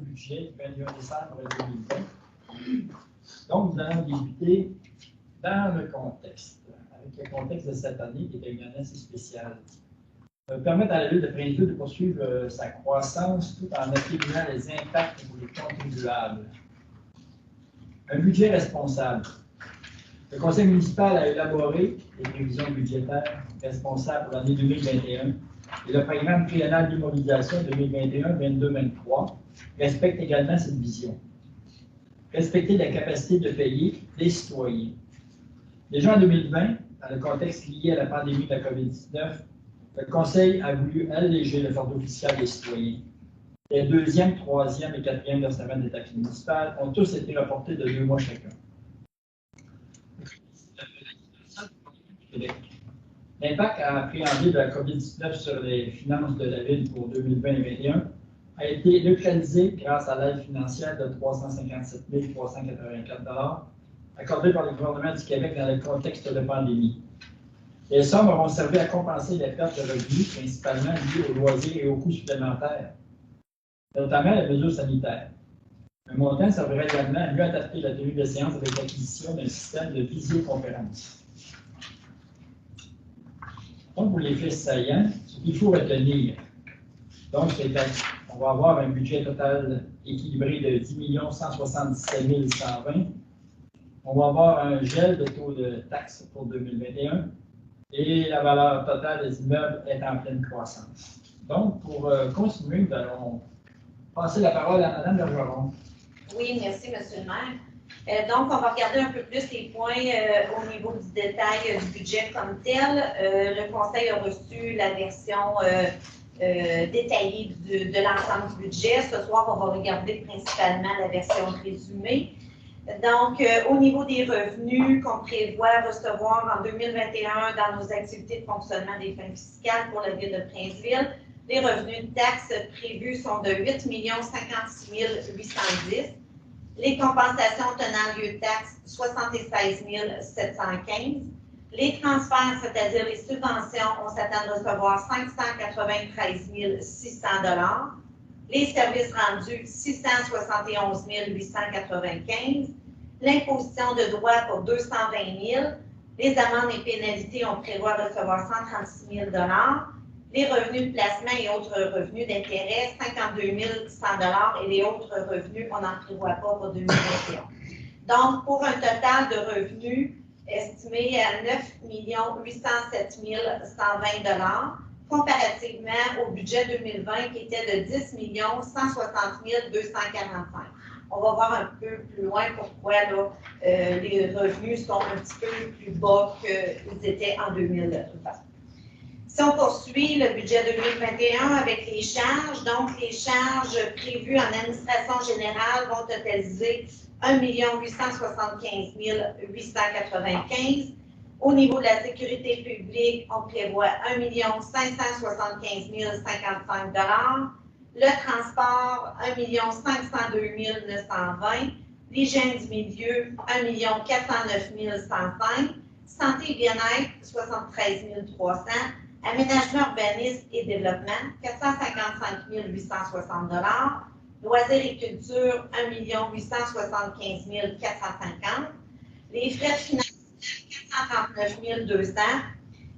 budget du 21 décembre 2020. Donc, nous allons débuter dans le contexte, avec le contexte de cette année qui est une année assez spéciale. Permettre à la Ville de Princeville de poursuivre sa croissance tout en atténuant les impacts pour les contribuables. Un budget responsable. Le Conseil municipal a élaboré les prévisions budgétaires responsables pour l'année 2021 et le programme triennal d'immobilisation 2021-22-23 respecte également cette vision. Respecter la capacité de payer des citoyens. Déjà en 2020, dans le contexte lié à la pandémie de la COVID-19, le Conseil a voulu alléger le fardeau fiscal des citoyens. Les deuxième, troisième et quatrième versements des taxes municipales ont tous été reportés de 2 mois chacun. L'impact à appréhender de la COVID-19 sur les finances de la Ville pour 2020-2021 a été neutralisé grâce à l'aide financière de 357 384 accordée par le gouvernement du Québec dans le contexte de pandémie. Les sommes auront servi à compenser les pertes de revenus, principalement liées aux loisirs et aux coûts supplémentaires, notamment les mesures sanitaires. Un montant servirait également à mieux adapter la tenue de séance avec l'acquisition d'un système de visioconférence. Donc, pour les faits saillants, ce qu'il faut retenir, donc, on va avoir un budget total équilibré de 10 177 120. On va avoir un gel de taux de taxes pour 2021 et la valeur totale des immeubles est en pleine croissance. Donc, pour continuer, nous allons passer la parole à Mme Bergeron. Oui, merci, M. le maire. Donc, on va regarder un peu plus les points au niveau du détail du budget comme tel. Le Conseil a reçu la version détaillée de l'ensemble du budget. Ce soir, on va regarder principalement la version résumée. Donc, au niveau des revenus qu'on prévoit recevoir en 2021 dans nos activités de fonctionnement des fins fiscales pour la Ville de Princeville, les revenus de taxes prévus sont de 8 56 810. Les compensations tenant lieu de taxes, 76 715. Les transferts, c'est-à-dire les subventions, on s'attend à recevoir 593 600 $. Les services rendus, 671 895. L'imposition de droits pour 220 000. Les amendes et pénalités, on prévoit recevoir 136 000 $. Les revenus de placement et autres revenus d'intérêt, 52 100 $ et les autres revenus, on n'en prévoit pas pour 2021. Donc, pour un total de revenus estimé à 9 807 120 $, comparativement au budget 2020 qui était de 10 160 245. On va voir un peu plus loin pourquoi là, les revenus sont un petit peu plus bas qu'ils étaient en 2020. Si on poursuit le budget 2021 avec les charges, donc les charges prévues en administration générale vont totaliser 1 875 895. Au niveau de la sécurité publique, on prévoit 1 575 055 $. Le transport, 1 502 920. L'hygiène du milieu, 1 409 105. Santé et bien-être, 73 300. Aménagement, urbanisme et développement, 455 860 $. Loisirs et culture, 1 875 450. Les frais de financement, 439 200.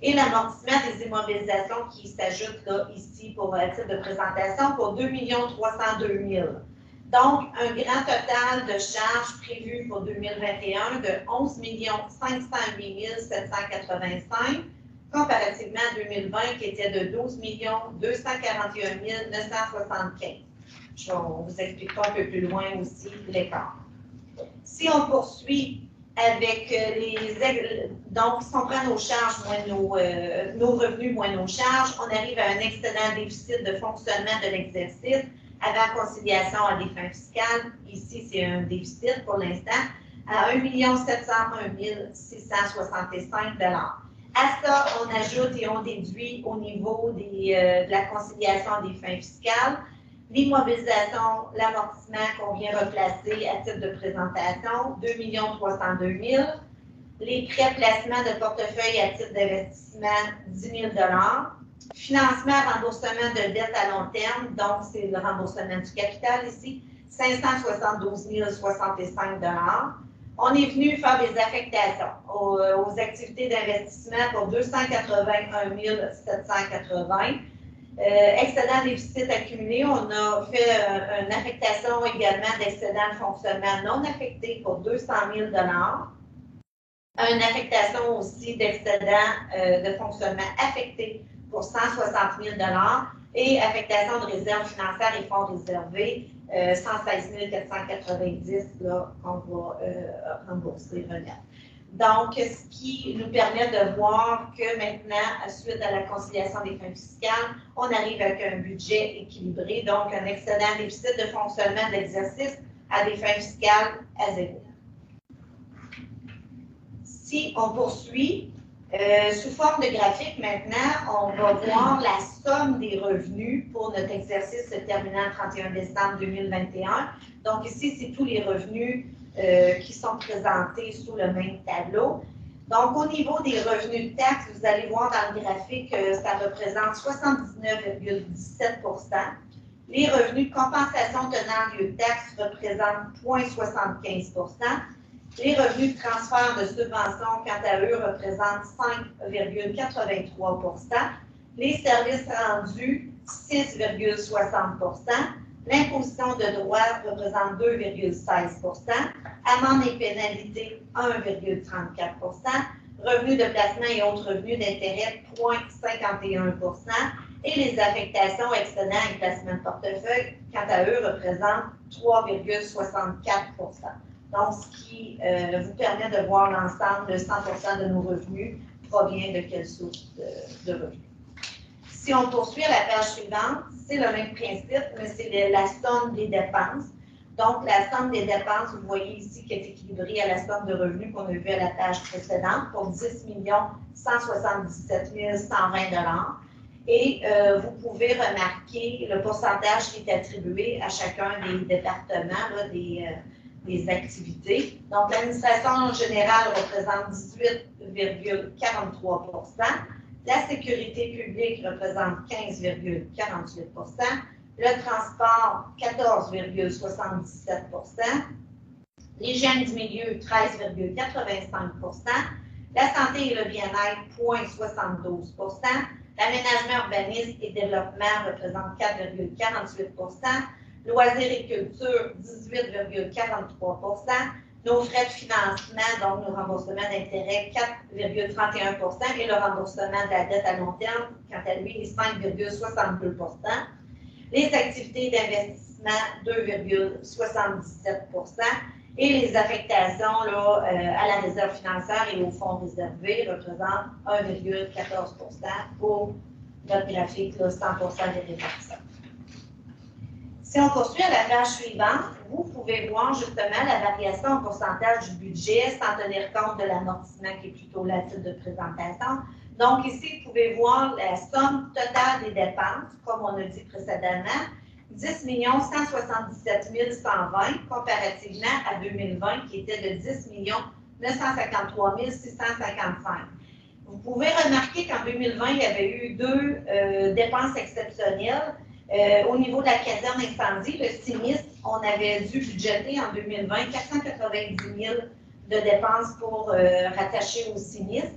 Et l'amortissement des immobilisations qui s'ajoute là, ici pour titre de présentation pour 2 302 000. Donc, un grand total de charges prévues pour 2021 de 11 508 785. Comparativement à 2020, qui était de 12 241 975. Je vais vous expliquer un peu plus loin aussi l'écart. Si on poursuit avec donc, si on prend nos charges moins nos revenus moins nos charges, on arrive à un excellent déficit de fonctionnement de l'exercice avant conciliation à des fins fiscales. Ici, c'est un déficit pour l'instant à 1 701 665 $. À ça, on ajoute et on déduit au niveau de la conciliation des fins fiscales, l'immobilisation, l'amortissement qu'on vient replacer à titre de présentation, 2 302 000. Les prêts placement de portefeuille à titre d'investissement, 10 000 $. Financement à remboursement de dette à long terme, donc c'est le remboursement du capital ici, 572 065 $. On est venu faire des affectations aux activités d'investissement pour 281 780. Excédent déficit accumulé, on a fait une affectation également d'excédent de fonctionnement non affecté pour 200 000 $. Une affectation aussi d'excédent de fonctionnement affecté pour 160 000 $ et affectation de réserves financières et fonds réservés, 116 490 qu'on va rembourser, remettre. Donc, ce qui nous permet de voir que maintenant, suite à la conciliation des fins fiscales, on arrive avec un budget équilibré, donc un excédent déficit de fonctionnement d'exercice à des fins fiscales à zéro. Si on poursuit, sous forme de graphique maintenant, on va voir la somme des revenus pour notre exercice se terminant le 31 décembre 2021. Donc ici, c'est tous les revenus qui sont présentés sous le même tableau. Donc au niveau des revenus de taxes, vous allez voir dans le graphique que ça représente 79,17 %. Les revenus de compensation tenant lieu de taxes représentent 0,75 %. Les revenus de transfert de subvention, quant à eux, représentent 5,83 %. Les services rendus, 6,60 %. L'imposition de droits représente 2,16 %. Amendes et pénalités, 1,34 %. Revenus de placement et autres revenus d'intérêt, 0,51 %. Et les affectations, excédents et placements de portefeuille, quant à eux, représentent 3,64 %. Donc, ce qui vous permet de voir l'ensemble de 100% de nos revenus provient de quelle source de revenus. Si on poursuit à la page suivante, c'est le même principe, mais c'est la somme des dépenses. Donc, la somme des dépenses, vous voyez ici, qui est équilibrée à la somme de revenus qu'on a vu à la page précédente pour 10 177 120 $. Et vous pouvez remarquer le pourcentage qui est attribué à chacun des départements, là, des activités. Donc, l'administration générale représente 18,43 %. La sécurité publique représente 15,48 %. Le transport, 14,77 %. L'hygiène du milieu, 13,85 %. La santé et le bien-être, 0,72 %. L'aménagement, urbanisme et développement représente 4,48 %. Loisirs et culture, 18,43 %. Nos frais de financement, donc nos remboursements d'intérêt, 4,31 % et le remboursement de la dette à long terme, quant à lui, est 5,62 %. Les activités d'investissement, 2,77 % et les affectations là, à la réserve financière et aux fonds réservés représentent 1,14 % pour notre graphique, là, 100% des répartitions. Si on poursuit à la page suivante, vous pouvez voir justement la variation en pourcentage du budget sans tenir compte de l'amortissement qui est plutôt la titre de présentation. Donc ici, vous pouvez voir la somme totale des dépenses, comme on a dit précédemment, 10 177 120 comparativement à 2020 qui était de 10 953 655. Vous pouvez remarquer qu'en 2020, il y avait eu deux dépenses exceptionnelles. Au niveau de la caserne incendie, le sinistre, on avait dû budgéter en 2020 490 000 de dépenses pour rattacher au sinistre.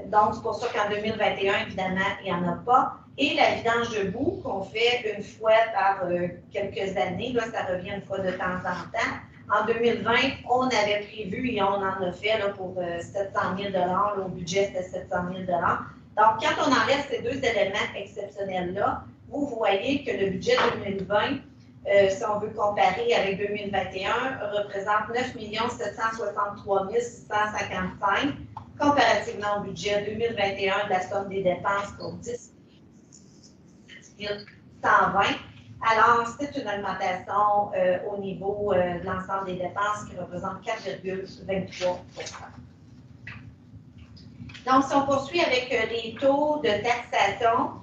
Donc, c'est pour ça qu'en 2021, évidemment, il n'y en a pas. Et la vidange de boue qu'on fait une fois par quelques années, là, ça revient une fois de temps en temps. En 2020, on avait prévu et on en a fait là, pour 700 000 là, au budget, c'était 700 000 Donc, quand on enlève ces deux éléments exceptionnels-là, vous voyez que le budget 2020, si on veut comparer avec 2021, représente 9 763 655 comparativement au budget 2021 de la somme des dépenses pour 10 120. Alors, c'est une augmentation au niveau de l'ensemble des dépenses qui représente 4,23 %. Donc, si on poursuit avec les taux de taxation,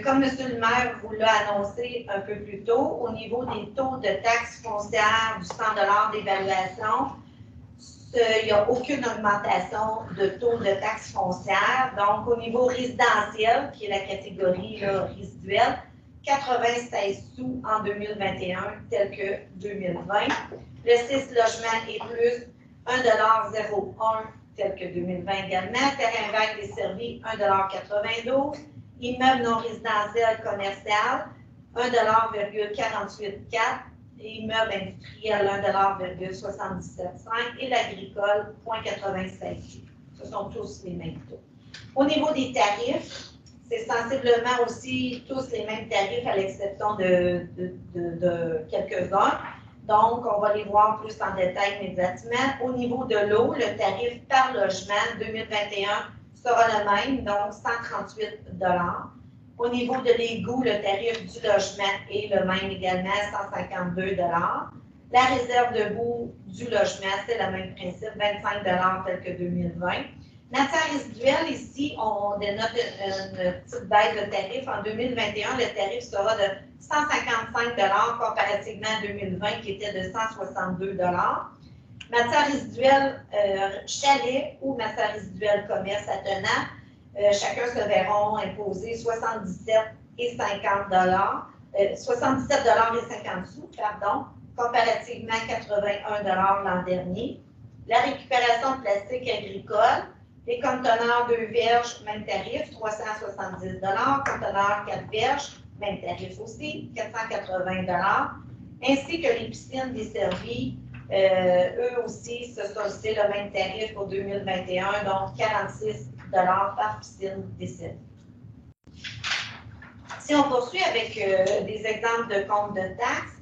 comme M. le maire vous l'a annoncé un peu plus tôt, au niveau des taux de taxes foncières du 100 $ d'évaluation, il n'y a aucune augmentation de taux de taxe foncière. Donc, au niveau résidentiel, qui est la catégorie là, résiduelle, 96 sous en 2021, tel que 2020. Le 6 logements est plus 1,01 tel que 2020 également. Terrain vague desservi, 1,92 $. Immeuble non résidentiel commercial, 1,48 $. Immeuble industriel, 1,77 $. Et l'agricole, 0,96 $. Ce sont tous les mêmes taux. Au niveau des tarifs, c'est sensiblement aussi tous les mêmes tarifs à l'exception de quelques-uns. Donc, on va les voir plus en détail immédiatement. Au niveau de l'eau, le tarif par logement 2021 sera le même, donc 138 $. Au niveau de l'égout, le tarif du logement est le même également, 152 $. La réserve de boue du logement, c'est le même principe, 25 $ tel que 2020. Matière résiduelle, ici, on dénote une petite baisse de tarif. En 2021, le tarif sera de 155 $ comparativement à 2020 qui était de 162 $. Matière résiduelle chalet ou matière résiduelle commerce attenant, chacun se verront imposer 77 et 50 77 $ et 50 sous, pardon, comparativement à 81 $ l'an dernier. La récupération de plastique agricole, les conteneurs 2 verges, même tarif, 370 $. Conteneurs 4 verges, même tarif aussi, 480 $. Ainsi que les piscines desservies, eux aussi, ce sont aussi le même tarif pour 2021, donc 46 $ par piscine desservie. Si on poursuit avec des exemples de comptes de taxes,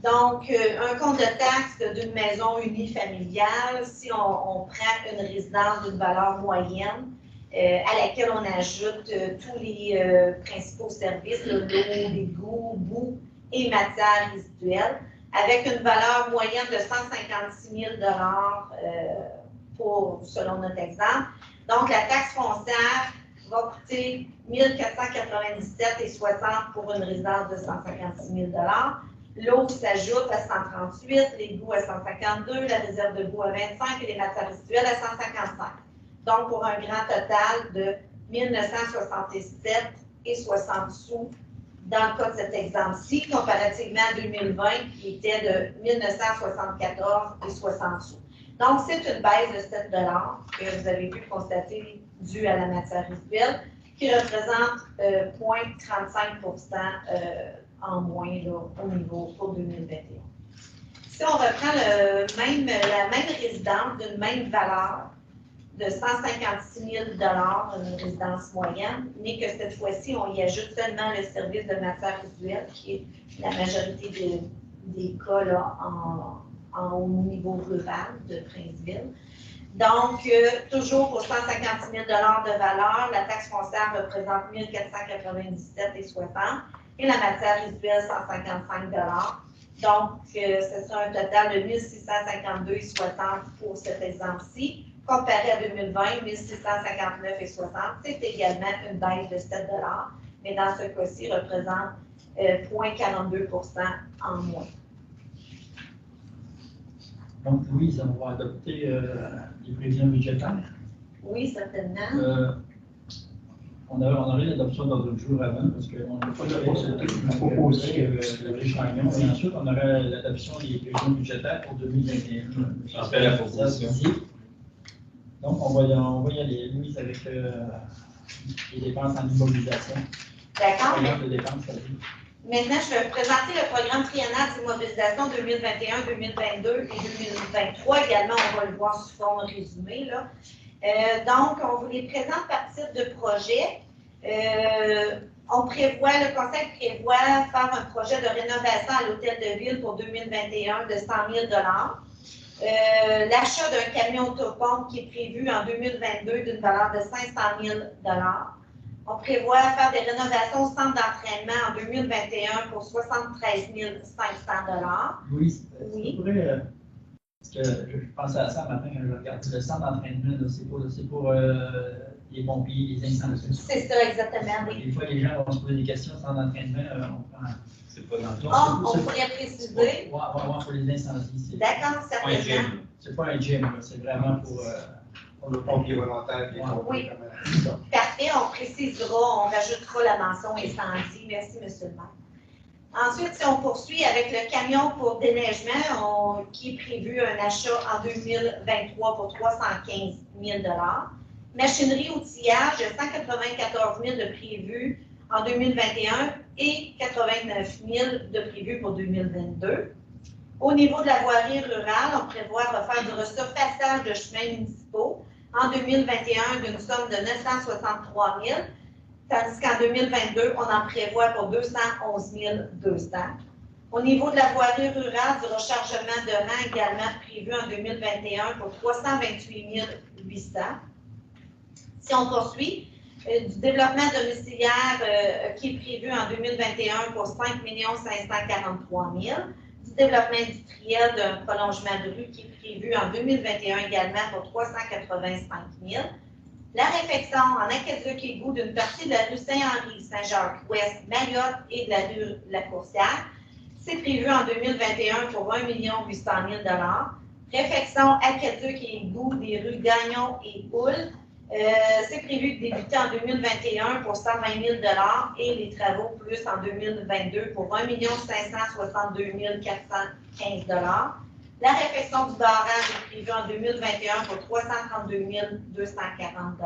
donc, un compte de taxe d'une maison unifamiliale, si on prend une résidence d'une valeur moyenne à laquelle on ajoute tous les principaux services, l'eau, l'égout, boue et matières résiduelles, avec une valeur moyenne de 156 000 $ selon notre exemple. Donc, la taxe foncière va coûter 1 497,60 pour une résidence de 156 000 $. L'eau s'ajoute à 138, l'égout à 152, la réserve de boue à 25 et les matières résiduelles à 155. Donc, pour un grand total de 1967,60 sous dans le cas de cet exemple-ci, comparativement à 2020 qui était de 1974,60 sous. Donc, c'est une baisse de 7 $ que vous avez pu constater due à la matière résiduelle qui représente 0,35 % en moins là, au niveau pour 2021. Si on reprend la même résidence d'une même valeur de 156 000 $, une résidence moyenne, mais que cette fois-ci, on y ajoute seulement le service de matière résiduelle, qui est la majorité des cas là, au niveau rural de Princeville. Donc, toujours pour 156 000 $ de valeur, la taxe foncière représente 1 497,60 $ et la matière résiduelle 155 $. Donc, ce sera un total de 1 652,60 $ pour cet exemple-ci. Comparé à 2020, 1 659,60 $, c'est également une baisse de 7 $, mais dans ce cas-ci, représente 0,42 % en moins. Donc, Louise, on va adopter les prévisions budgétaires. Oui, certainement. On aurait l'adoption dans d'autres jours avant, parce qu'on n'a pas proposé le Chagnon, et ensuite on aurait l'adoption des prévisions budgétaires pour 2021. J'en fais la proposition. Donc, on va y aller, Louise, avec les dépenses en immobilisation. D'accord. De dépenses, maintenant, je vais vous présenter le programme triennal d'immobilisation 2021, 2022 et 2023. Également, on va le voir sous forme résumée, là. Donc, on vous les présente par type de projet. Le Conseil prévoit faire un projet de rénovation à l'hôtel de ville pour 2021 de 100 000 $. L'achat d'un camion autopompe qui est prévu en 2022 d'une valeur de 500 000 $. On prévoit faire des rénovations au centre d'entraînement en 2021 pour 73 500 $. Oui. Oui. Parce que je pensais à ça matin quand je regardais le centre d'entraînement, c'est pour les pompiers, les incendies. C'est ça, exactement. Oui. Des fois, les gens vont se poser des questions, centre d'entraînement, on prend. C'est pas dans On pourrait préciser. Pour les incendies. D'accord, certainement. C'est pas un gym, c'est vraiment pour le pompier volontaire. Oui, parfait. On précisera, on rajoutera la mention incendie. Merci, M. le maire. Ensuite, si on poursuit avec le camion pour déneigement, qui est prévu un achat en 2023 pour 315 000 Machinerie outillage, 194 000 de prévu en 2021 et 89 000 de prévu pour 2022. Au niveau de la voirie rurale, on prévoit refaire du resurfaçage de chemins municipaux en 2021 d'une somme de 963 000, tandis qu'en 2022, on en prévoit pour 211 200. Au niveau de la voirie rurale, du rechargement de rang également prévu en 2021 pour 328 800. Si on poursuit, du développement domiciliaire qui est prévu en 2021 pour 5 543 000. Du développement industriel d'un prolongement de rue qui est prévu en 2021 également pour 385 000. La réfection en Aqueduc-Égout d'une partie de la rue Saint-Henri, Saint-Jacques-Ouest, Mayotte et de la rue La Coursière, c'est prévu en 2021 pour 1 800 000 Réfection Aqueduc-Égout des rues Gagnon et Houle, c'est prévu de débuter en 2021 pour 120 000 et les travaux plus en 2022 pour 1 562 415 La réfection du barrage est prévue en 2021 pour 332 240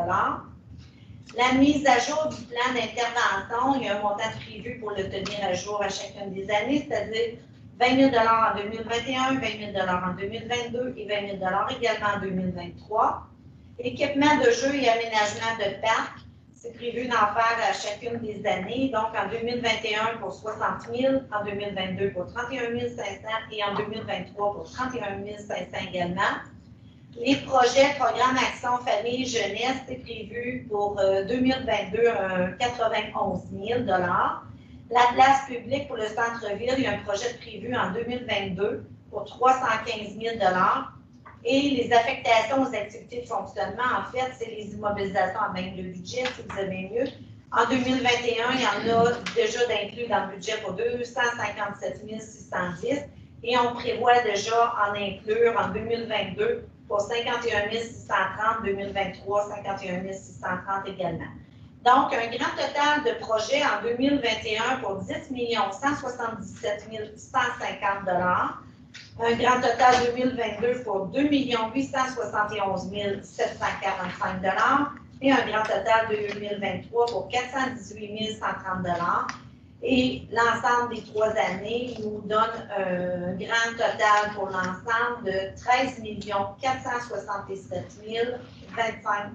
La mise à jour du plan d'intervention, il y a un montant prévu pour le tenir à jour à chacune des années, c'est-à-dire 20 000 en 2021, 20 000 en 2022 et 20 000 également en 2023. Équipement de jeux et aménagement de parc, c'est prévu d'en faire à chacune des années. Donc, en 2021 pour 60 000, en 2022 pour 31 500 et en 2023 pour 31 500 également. Les projets, programme Action Famille Jeunesse, c'est prévu pour 2022 91 000 La place publique pour le centre-ville, il y a un projet prévu en 2022 pour 315 000 Et les affectations aux activités de fonctionnement, en fait, c'est les immobilisations à même le budget, si vous avez mieux. En 2021, il y en a déjà d'inclus dans le budget pour 257 610 et on prévoit déjà en inclure en 2022 pour 51 630, 2023, 51 630 également. Donc, un grand total de projets en 2021 pour 10 177 150 un grand total 2022 pour 2 871 745 et un grand total 2023 pour 418 130 Et l'ensemble des 3 années nous donne un grand total pour l'ensemble de 13 467 025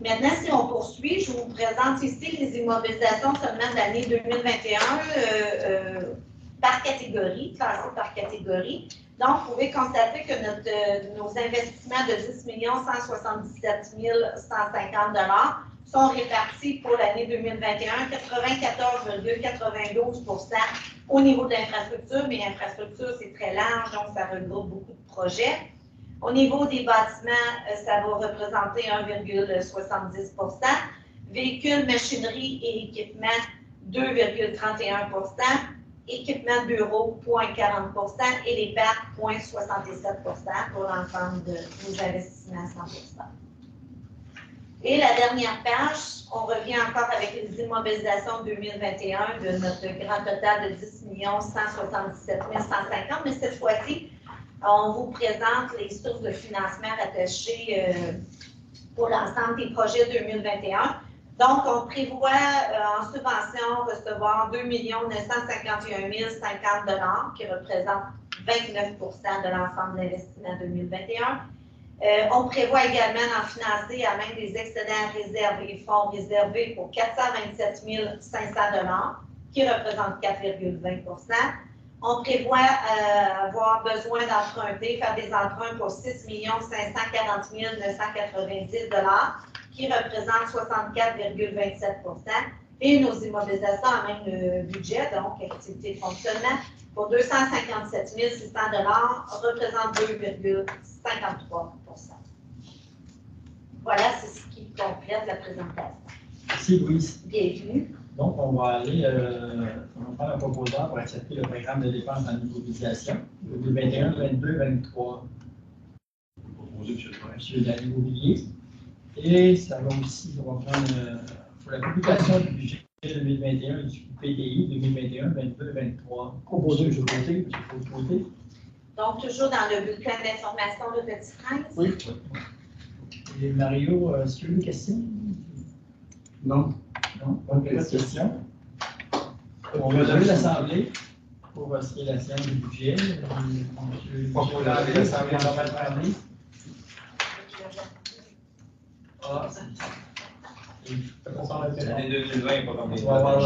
Maintenant, si on poursuit, je vous présente ici les immobilisations seulement de l'année 2021 par catégorie, classées par catégorie. Donc, vous pouvez constater que nos investissements de 10 177 150 sont répartis pour l'année 2021, 94,92 au niveau de l'infrastructure, mais l'infrastructure, c'est très large, donc ça regroupe beaucoup de projets. Au niveau des bâtiments, ça va représenter 1,70 Véhicules, machinerie et équipements, 2,31 Équipements de bureau, 0,40 et les parcs, 0,67 pour l'ensemble de nos investissements à 100 Et la dernière page, on revient encore avec les immobilisations 2021 de notre grand total de 10 177 150, mais cette fois-ci, on vous présente les sources de financement rattachées pour l'ensemble des projets 2021. Donc, on prévoit en subvention recevoir 2 951 050 qui représente 29 de l'ensemble de l'investissement 2021. On prévoit également d'en financer à même des excédents réservés, fonds réservés pour 427 500 qui représentent 4,20 On prévoit avoir besoin d'emprunter, faire des emprunts pour 6 540 990 qui représentent 64,27 et nos immobilisations à même le budget, donc activité de fonctionnement, pour 257 600 représentent 2,53 Voilà, c'est ce qui complète la présentation. Merci, Louise. Bienvenue. Donc, on va prendre un proposeur pour accepter le programme de dépenses en immobilisation, 2021, 22, 23. Monsieur dans l'immobilier. Et ça va aussi, on va prendre pour la publication du budget 2021 du PDI 2021, 22, 23. Proposé, je voté, monsieur Côté. Donc, toujours dans le bulletin d'information de Petit Prince? Oui. Et Mario, est-ce que vous avez une question? Non. Non, pas de question. On va lever l'Assemblée pour ce qui est la séance du budget. L'Assemblée va mal parler. Ah, c'est ça. L'année 2020 n'est pas comme les On va avoir